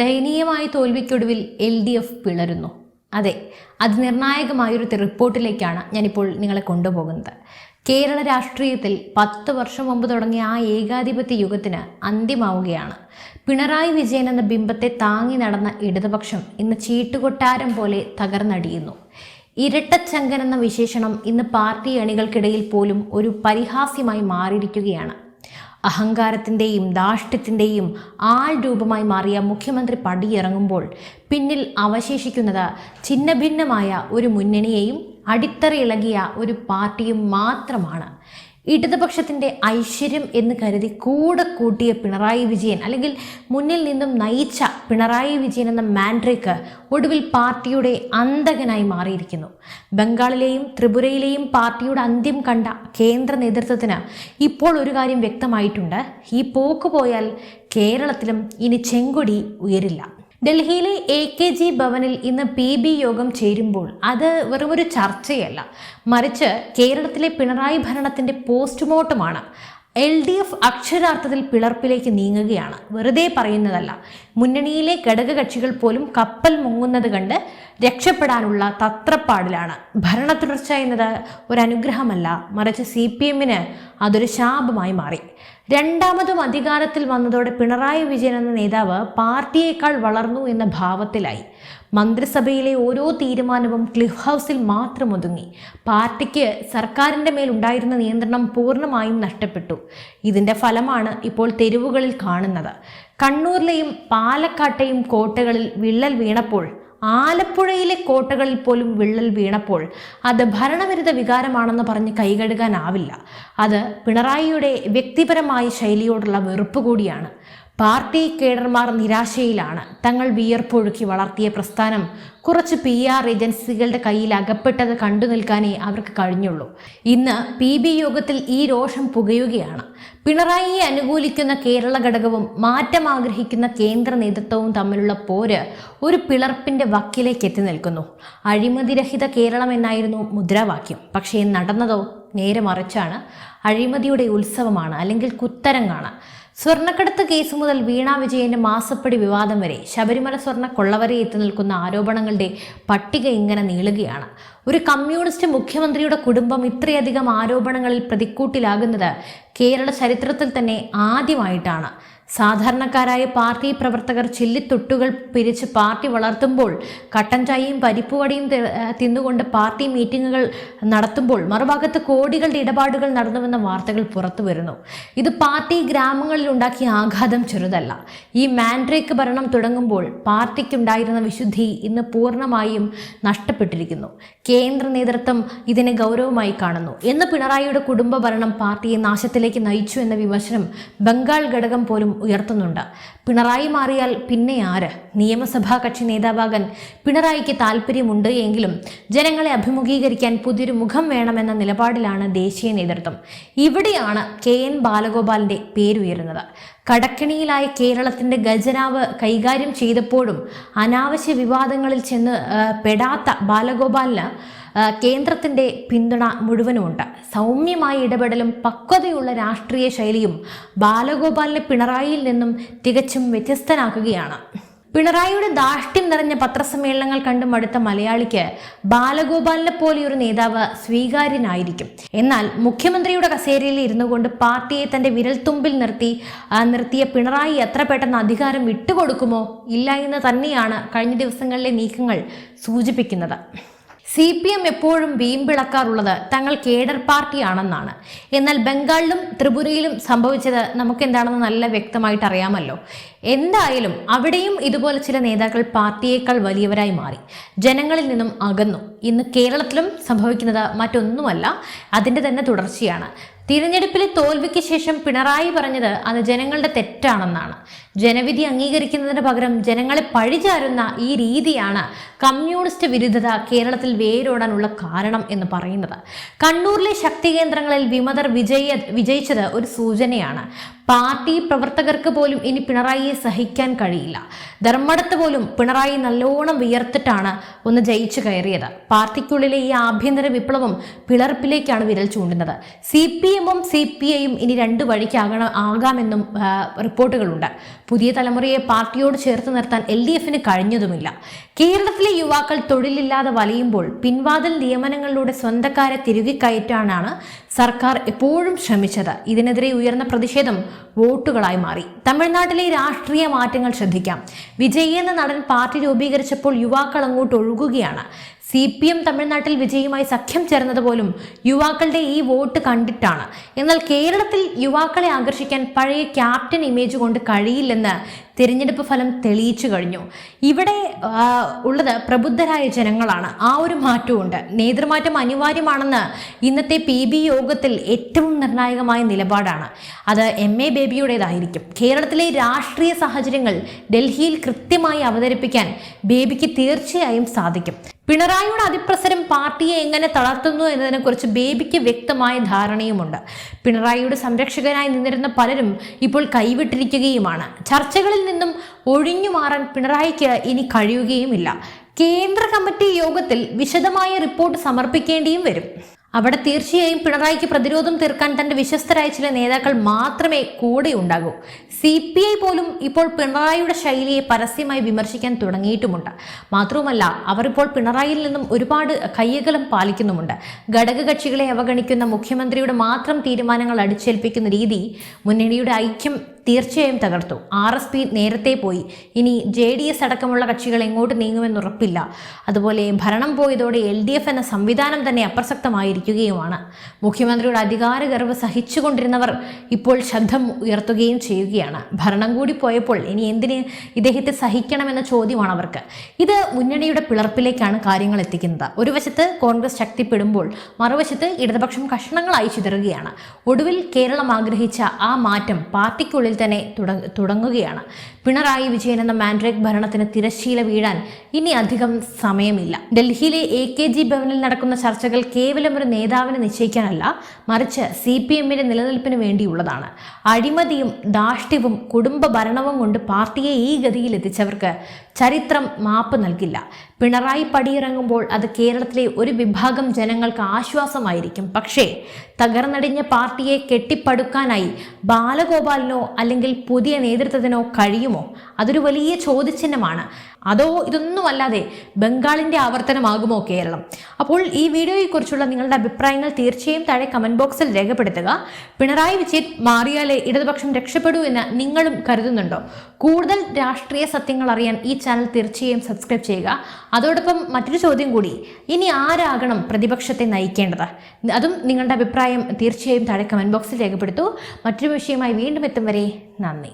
ദയനീയമായ തോൽവിക്കൊടുവിൽ LDF പിളരുന്നു. അതെ, അതിനിർണായകമായൊരു റിപ്പോർട്ടിലേക്കാണ് ഞാനിപ്പോൾ നിങ്ങളെ കൊണ്ടുപോകുന്നത്. കേരള രാഷ്ട്രീയത്തിൽ 10 വർഷം മുമ്പ് തുടങ്ങിയ ആ ഏകാധിപത്യ യുഗത്തിന് അന്ത്യമാവുകയാണ്. പിണറായി വിജയൻ എന്ന ബിംബത്തെ താങ്ങി നടന്ന ഇടതുപക്ഷം ഇന്ന് ചീട്ടുകൊട്ടാരം പോലെ തകർന്നടിയുന്നു. ഇരട്ടച്ചങ്കൻ എന്ന വിശേഷണം ഇന്ന് പാർട്ടി അണികൾക്കിടയിൽ പോലും ഒരു പരിഹാസ്യമായി മാറിയിരിക്കുകയാണ്. അഹങ്കാരത്തിൻ്റെയും ധാർഷ്ട്യത്തിൻ്റെയും ആൾ രൂപമായി മാറിയ മുഖ്യമന്ത്രി പടിയിറങ്ങുമ്പോൾ പിന്നിൽ അവശേഷിക്കുന്നത് ഛിന്നഭിന്നമായ ഒരു മുന്നണിയെയും അടിത്തറയിളകിയ ഒരു പാർട്ടിയും മാത്രമാണ്. ഇടതുപക്ഷത്തിൻ്റെ ഐശ്വര്യം എന്ന് കരുതി കൂടെ കൂട്ടിയ പിണറായി വിജയൻ, അല്ലെങ്കിൽ മുന്നിൽ നിന്നും നയിച്ച പിണറായി വിജയൻ എന്ന മാൻഡ്രേക്ക് ഒടുവിൽ പാർട്ടിയുടെ അന്തകനായി മാറിയിരിക്കുന്നു. ബംഗാളിലെയും ത്രിപുരയിലെയും പാർട്ടിയുടെ അന്ത്യം കണ്ട കേന്ദ്ര നേതൃത്വത്തിന് ഇപ്പോൾ ഒരു കാര്യം വ്യക്തമായിട്ടുണ്ട്: ഈ പോക്ക് പോയാൽ കേരളത്തിലും ഇനി ചെങ്കൊടി ഉയരില്ല. ഡൽഹിയിലെ AKG ഭവനിൽ ഇന്ന് PB യോഗം ചേരുമ്പോൾ അത് വെറുമൊരു ചർച്ചയല്ല, മറിച്ച് കേരളത്തിലെ പിണറായി ഭരണത്തിൻ്റെ പോസ്റ്റ്മോർട്ടമാണ്. LDF അക്ഷരാർത്ഥത്തിൽ പിളർപ്പിലേക്ക് നീങ്ങുകയാണ്. വെറുതെ പറയുന്നതല്ല. മുന്നണിയിലെ ഘടകകക്ഷികൾ പോലും കപ്പൽ മുങ്ങുന്നത് കണ്ട് രക്ഷപ്പെടാനുള്ള തത്രപ്പാടിലാണ്. ഭരണ തുടർച്ച എന്നത് ഒരു അനുഗ്രഹമല്ല, മറിച്ച് CPM-ന് അതൊരു ശാപമായി മാറി. രണ്ടാമതും അധികാരത്തിൽ വന്നതോടെ പിണറായി വിജയൻ എന്ന നേതാവ് പാർട്ടിയേക്കാൾ വളർന്നു എന്ന ഭാവത്തിലായി. മന്ത്രിസഭയിലെ ഓരോ തീരുമാനവും ക്ലിഫ് ഹൗസിൽ മാത്രം ഒതുങ്ങി. പാർട്ടിക്ക് സർക്കാരിൻ്റെ മേലുണ്ടായിരുന്ന നിയന്ത്രണം പൂർണ്ണമായും നഷ്ടപ്പെട്ടു. ഇതിൻ്റെ ഫലമാണ് ഇപ്പോൾ തെരുവുകളിൽ കാണുന്നത്. കണ്ണൂരിലെയും പാലക്കാട്ടെയും കോട്ടകളിൽ വിള്ളൽ വീണപ്പോൾ, ആലപ്പുഴയിലെ കോട്ടകളിൽ പോലും വിള്ളൽ വീണപ്പോൾ അത് ഭരണവിരുദ്ധ വികാരമാണെന്ന് പറഞ്ഞ് കൈകഴുകാനാവില്ല. അത് പിണറായിയുടെ വ്യക്തിപരമായ ശൈലിയോടുള്ള വെറുപ്പ് കൂടിയാണ്. പാർട്ടി കേഡർമാർ നിരാശയിലാണ്. തങ്ങൾ വിയർപ്പൊഴുക്കി വളർത്തിയ പ്രസ്ഥാനം കുറച്ച് PR ഏജൻസികളുടെ കയ്യിൽ അകപ്പെട്ടത് കണ്ടു നിൽക്കാനേ അവർക്ക് കഴിഞ്ഞുള്ളൂ. ഇന്ന് PB യോഗത്തിൽ ഈ രോഷം പുകയുകയാണ്. പിണറായിയെ അനുകൂലിക്കുന്ന കേരള ഘടകവും മാറ്റം ആഗ്രഹിക്കുന്ന കേന്ദ്ര നേതൃത്വവും തമ്മിലുള്ള പോര് ഒരു പിളർപ്പിൻ്റെ വക്കിലേക്ക് എത്തി നിൽക്കുന്നു. അഴിമതിരഹിത കേരളം എന്നായിരുന്നു മുദ്രാവാക്യം. പക്ഷേ നടന്നതോ നേരെ മറിച്ചാണ്. അഴിമതിയുടെ ഉത്സവമാണ്, അല്ലെങ്കിൽ കുത്തരങ്ങാണ്. സ്വർണ്ണക്കടത്ത് കേസ് മുതൽ വീണ വിജയന്റെ മാസപ്പടി വിവാദം വരെ ശബരിമല സ്വർണ്ണ കൊള്ളവരെ എത്തി നിൽക്കുന്ന ആരോപണങ്ങളുടെ പട്ടിക ഇങ്ങനെ നീളുകയാണ്. ഒരു കമ്മ്യൂണിസ്റ്റ് മുഖ്യമന്ത്രിയുടെ കുടുംബം ഇത്രയധികം ആരോപണങ്ങളിൽ പ്രതിക്കൂട്ടിലാകുന്നത് കേരള ചരിത്രത്തിൽ തന്നെ ആദ്യമായിട്ടാണ്. സാധാരണക്കാരായ പാർട്ടി പ്രവർത്തകർ ചില്ലിത്തൊട്ടുകൾ പിരിച്ച് പാർട്ടി വളർത്തുമ്പോൾ, കട്ടൻ ചായയും പരിപ്പുവടിയും തിന്നുകൊണ്ട് പാർട്ടി മീറ്റിങ്ങുകൾ നടത്തുമ്പോൾ മറുഭാഗത്ത് കോടികളുടെ ഇടപാടുകൾ നടന്നുവെന്ന വാർത്തകൾ പുറത്തു വരുന്നു. ഇത് പാർട്ടി ഗ്രാമങ്ങളിൽ ഉണ്ടാക്കിയ ആഘാതം ചെറുതല്ല. ഈ മാൻഡ്രേക്ക് ഭരണം തുടങ്ങുമ്പോൾ പാർട്ടിക്കുണ്ടായിരുന്ന വിശുദ്ധി ഇന്ന് പൂർണ്ണമായും നഷ്ടപ്പെട്ടിരിക്കുന്നു. കേന്ദ്ര നേതൃത്വം ഇതിനെ ഗൗരവമായി കാണുന്നു. എന്ന് പിണറായിയുടെ കുടുംബ ഭരണം പാർട്ടിയെ നാശത്തിലേക്ക് നയിച്ചു എന്ന വിമർശനം ബംഗാൾ ഘടകം പോലും ഉയർത്തുന്നുണ്ട്. പിണറായി മാറിയാൽ പിന്നെ ആര്? നിയമസഭാ കക്ഷി നേതാവാകാൻ പിണറായിക്ക് താല്പര്യമുണ്ട് എങ്കിലും ജനങ്ങളെ അഭിമുഖീകരിക്കാൻ പുതിയൊരു മുഖം വേണമെന്ന നിലപാടിലാണ് ദേശീയ നേതൃത്വം. ഇവിടെയാണ് KN ബാലഗോപാലിന്റെ പേരുയരുന്നത്. കടക്കിണിയിലായ കേരളത്തിന്റെ ഖജനാവ് കൈകാര്യം ചെയ്തപ്പോഴും അനാവശ്യ വിവാദങ്ങളിൽ ചെന്ന് പെടാത്ത ബാലഗോപാലിന് കേന്ദ്രത്തിൻ്റെ പിന്തുണ മുഴുവനുമുണ്ട്. സൗമ്യമായ ഇടപെടലും പക്വതയുള്ള രാഷ്ട്രീയ ശൈലിയും ബാലഗോപാലിനെ പിണറായിയിൽ നിന്നും തികച്ചും വ്യത്യസ്തനാക്കുകയാണ്. പിണറായിയുടെ ധാർഷ്ട്യം നിറഞ്ഞ പത്രസമ്മേളനങ്ങൾ കണ്ടു മടുത്ത മലയാളിക്ക് ബാലഗോപാലിനെ പോലെയൊരു നേതാവ് സ്വീകാര്യനായിരിക്കും. എന്നാൽ മുഖ്യമന്ത്രിയുടെ കസേരയിൽ ഇരുന്നു കൊണ്ട് പാർട്ടിയെ തൻ്റെ വിരൽത്തുമ്പിൽ നിർത്തിയ പിണറായി എത്ര പെട്ടെന്ന് അധികാരം വിട്ടുകൊടുക്കുമോ? ഇല്ല എന്ന് തന്നെയാണ് കഴിഞ്ഞ ദിവസങ്ങളിലെ നീക്കങ്ങൾ സൂചിപ്പിക്കുന്നത്. CPM എപ്പോഴും വീമ്പിളക്കാറുള്ളത് തങ്ങൾ കേഡർ പാർട്ടിയാണെന്നാണ്. എന്നാൽ ബംഗാളിലും ത്രിപുരയിലും സംഭവിച്ചത് നമുക്കെന്താണെന്ന് നല്ല വ്യക്തമായിട്ട് അറിയാമല്ലോ. എന്തായാലും അവിടെയും ഇതുപോലെ ചില നേതാക്കൾ പാർട്ടിയേക്കാൾ വലിയവരായി മാറി, ജനങ്ങളിൽ നിന്നും അകന്നു. ഇന്ന് കേരളത്തിലും സംഭവിക്കുന്നത് മറ്റൊന്നുമല്ല, അതിൻ്റെ തന്നെ തുടർച്ചയാണ്. തിരഞ്ഞെടുപ്പിലെ തോൽവിക്ക് ശേഷം പിണറായി പറഞ്ഞത് അത് ജനങ്ങളുടെ തെറ്റാണെന്നാണ്. ജനവിധി അംഗീകരിക്കുന്നതിന് പകരം ജനങ്ങളെ പഴിചാരുന്ന ഈ രീതിയാണ് കമ്മ്യൂണിസ്റ്റ് വിരുദ്ധത കേരളത്തിൽ വേരോടാനുള്ള കാരണം എന്ന് പറയുന്നത്. കണ്ണൂരിലെ ശക്തി കേന്ദ്രങ്ങളിൽ വിമതർ വിജയിച്ചത് ഒരു സൂചനയാണ്. പാർട്ടി പ്രവർത്തകർക്ക് പോലും ഇനി പിണറായിയെ സഹിക്കാൻ കഴിയില്ല. ധർമ്മടത്ത് പോലും പിണറായി നല്ലോണം വിയർത്തിട്ടാണ് ഒന്ന് ജയിച്ചു കയറിയത്. പാർട്ടിക്കുള്ളിലെ ഈ ആഭ്യന്തര വിപ്ലവം പിളർപ്പിലേക്കാണ് വിരൽ ചൂണ്ടുന്നത്. CPM-ഉം CPI-യും ഇനി രണ്ടു വഴിക്കാകാമെന്നും റിപ്പോർട്ടുകളുണ്ട്. പുതിയ തലമുറയെ പാർട്ടിയോട് ചേർത്ത് നിർത്താൻ LDFന് കഴിഞ്ഞതുമില്ല. കേരളത്തിലെ യുവാക്കൾ തൊഴിലില്ലാതെ വലയുമ്പോൾ പിൻവാതിൽ നിയമനങ്ങളിലൂടെ സ്വന്തക്കാരെ തിരികെ കയറ്റാനാണ് സർക്കാർ എപ്പോഴും ശ്രമിച്ചത്. ഇതിനെതിരെ ഉയർന്ന പ്രതിഷേധം വോട്ടുകളായി മാറി. തമിഴ്നാട്ടിലെ രാഷ്ട്രീയ മാറ്റങ്ങൾ ശ്രദ്ധിക്കാം. വിജയ് എന്ന നടൻ പാർട്ടി രൂപീകരിച്ചപ്പോൾ യുവാക്കൾ അങ്ങോട്ട് ഒഴുകുകയാണ്. CPM തമിഴ്നാട്ടിൽ വിജയുമായി സഖ്യം ചേർന്നതുപോലും യുവാക്കളുടെ ഈ വോട്ട് കണ്ടിട്ടാണ്. എന്നാൽ കേരളത്തിൽ യുവാക്കളെ ആകർഷിക്കാൻ പഴയ ക്യാപ്റ്റൻ ഇമേജ് കൊണ്ട് കഴിയില്ലെന്ന് തിരഞ്ഞെടുപ്പ് ഫലം തെളിയിച്ചു കഴിഞ്ഞു. ഇവിടെ ഉള്ളത് പ്രബുദ്ധരായ ജനങ്ങളാണ്. ആ ഒരു മാറ്റമുണ്ട്. നേതൃമാറ്റം അനിവാര്യമാണെന്ന് ഇന്നത്തെ PB യോഗത്തിൽ ഏറ്റവും നിർണായകമായ നിലപാടാണ്. അത് MA ബേബിയുടേതായിരിക്കും. കേരളത്തിലെ രാഷ്ട്രീയ സാഹചര്യങ്ങൾ ഡൽഹിയിൽ കൃത്യമായി അവതരിപ്പിക്കാൻ ബേബിക്ക് തീർച്ചയായും സാധിക്കും. പിണറായിയുടെ അതിപ്രസരം പാർട്ടിയെ എങ്ങനെ തളർത്തുന്നു എന്നതിനെക്കുറിച്ച് ബേബിക്ക് വ്യക്തമായ ധാരണയുമുണ്ട്. പിണറായിയുടെ സംരക്ഷകനായി നിന്നിരുന്ന പലരും ഇപ്പോൾ കൈവിട്ടിരിക്കുകയുമാണ്. ചർച്ചകളിൽ നിന്നും ഒഴിഞ്ഞു മാറാൻ പിണറായിക്ക് ഇനി കഴിയുകയുമില്ല. കേന്ദ്ര കമ്മിറ്റി യോഗത്തിൽ വിശദമായ റിപ്പോർട്ട് സമർപ്പിക്കേണ്ടിയും വരും. അവിടെ തീർച്ചയായും പിണറായിക്ക് പ്രതിരോധം തീർക്കാൻ തന്റെ വിശ്വസ്തരായ ചില നേതാക്കൾ മാത്രമേ കൂടെ ഉണ്ടാകൂ. CPI പോലും ഇപ്പോൾ പിണറായിയുടെ ശൈലിയെ പരസ്യമായി വിമർശിക്കാൻ തുടങ്ങിയിട്ടുമുണ്ട്. മാത്രവുമല്ല, അവർ ഇപ്പോൾ പിണറായിയിൽ നിന്നും ഒരുപാട് കയ്യകലം പാലിക്കുന്നുമുണ്ട്. ഘടകകക്ഷികളെ അവഗണിക്കുന്ന മുഖ്യമന്ത്രിയുടെ മാത്രം തീരുമാനങ്ങൾ അടിച്ചേൽപ്പിക്കുന്ന രീതി മുന്നണിയുടെ ഐക്യം തീർച്ചയായും തകർത്തു. RSP നേരത്തെ പോയി. ഇനി JDS അടക്കമുള്ള കക്ഷികൾ എങ്ങോട്ട് നീങ്ങുമെന്നുറപ്പില്ല. അതുപോലെ ഭരണം പോയതോടെ LDF എന്ന സംവിധാനം തന്നെ അപ്രസക്തമായിരിക്കുകയുമാണ്. മുഖ്യമന്ത്രിയുടെ അധികാരഗർവ് സഹിച്ചുകൊണ്ടിരുന്നവർ ഇപ്പോൾ ശബ്ദം ഉയർത്തുകയും ചെയ്യുകയാണ്. ഭരണം കൂടി പോയപ്പോൾ ഇനി എന്തിന് ഇദ്ദേഹത്തെ സഹിക്കണമെന്ന ചോദ്യമാണ് അവർക്ക്. ഇത് മുന്നണിയുടെ പിളർപ്പിലേക്കാണ് കാര്യങ്ങൾ എത്തിക്കുന്നത്. ഒരു വശത്ത് കോൺഗ്രസ് ശക്തിപ്പെടുമ്പോൾ മറുവശത്ത് ഇടതുപക്ഷം കഷ്ണങ്ങളായി ചിതറുകയാണ്. ഒടുവിൽ കേരളം ആഗ്രഹിച്ച ആ മാറ്റം പാർട്ടിക്കുള്ളിൽ തന്നെ തുടങ്ങുകയാണ്. പിണറായി വിജയൻ എന്ന മാൻഡ്രേക്ക് ഭരണത്തിന് തിരശ്ശീല വീഴാൻ ഇനി അധികം സമയമില്ല. ഡൽഹിയിലെ AKG ഭവനിൽ നടക്കുന്ന ചർച്ചകൾ കേവലം ഒരു നേതാവിനെ നിശ്ചയിക്കാനല്ല, മറിച്ച് CPMന്റെ നിലനിൽപ്പിന് വേണ്ടിയുള്ളതാണ്. അഴിമതിയും ധാർഷ്ട്യവും കുടുംബ ഭരണവും കൊണ്ട് പാർട്ടിയെ ഈ ഗതിയിൽ എത്തിച്ചവർക്ക് ചരിത്രം മാപ്പ് നൽകില്ല. പിണറായി പടിയിറങ്ങുമ്പോൾ അത് കേരളത്തിലെ ഒരു വിഭാഗം ജനങ്ങൾക്ക് ആശ്വാസമായിരിക്കും. പക്ഷേ തകർന്നടിഞ്ഞ പാർട്ടിയെ കെട്ടിപ്പടുക്കാനായി ബാലഗോപാലിനോ അല്ലെങ്കിൽ പുതിയ നേതൃത്വത്തിനോ കഴിയുമോ? അതൊരു വലിയ ചോദ്യചിഹ്നമാണ്. അതോ ഇതൊന്നുമല്ലാതെ ബംഗാളിൻ്റെ ആവർത്തനമാകുമോ കേരളം? അപ്പോൾ ഈ വീഡിയോയെക്കുറിച്ചുള്ള നിങ്ങളുടെ അഭിപ്രായങ്ങൾ തീർച്ചയായും താഴെ കമൻറ്റ് ബോക്സിൽ രേഖപ്പെടുത്തുക. പിണറായി വിജയൻ മാറിയാലേ ഇടതുപക്ഷം രക്ഷപ്പെടൂ എന്ന് നിങ്ങളും കരുതുന്നുണ്ടോ? കൂടുതൽ രാഷ്ട്രീയ സത്യങ്ങൾ അറിയാൻ ഈ ചാനൽ തീർച്ചയായും സബ്സ്ക്രൈബ് ചെയ്യുക. അതോടൊപ്പം മറ്റൊരു ചോദ്യം കൂടി, ഇനി ആരാകണം പ്രതിപക്ഷത്തെ നയിക്കേണ്ടത്? അതും നിങ്ങളുടെ അഭിപ്രായം തീർച്ചയായും താഴെ കമൻറ്റ് ബോക്സിൽ രേഖപ്പെടുത്തൂ. മറ്റൊരു വിഷയമായി വീണ്ടും എത്തും വരെ നന്ദി.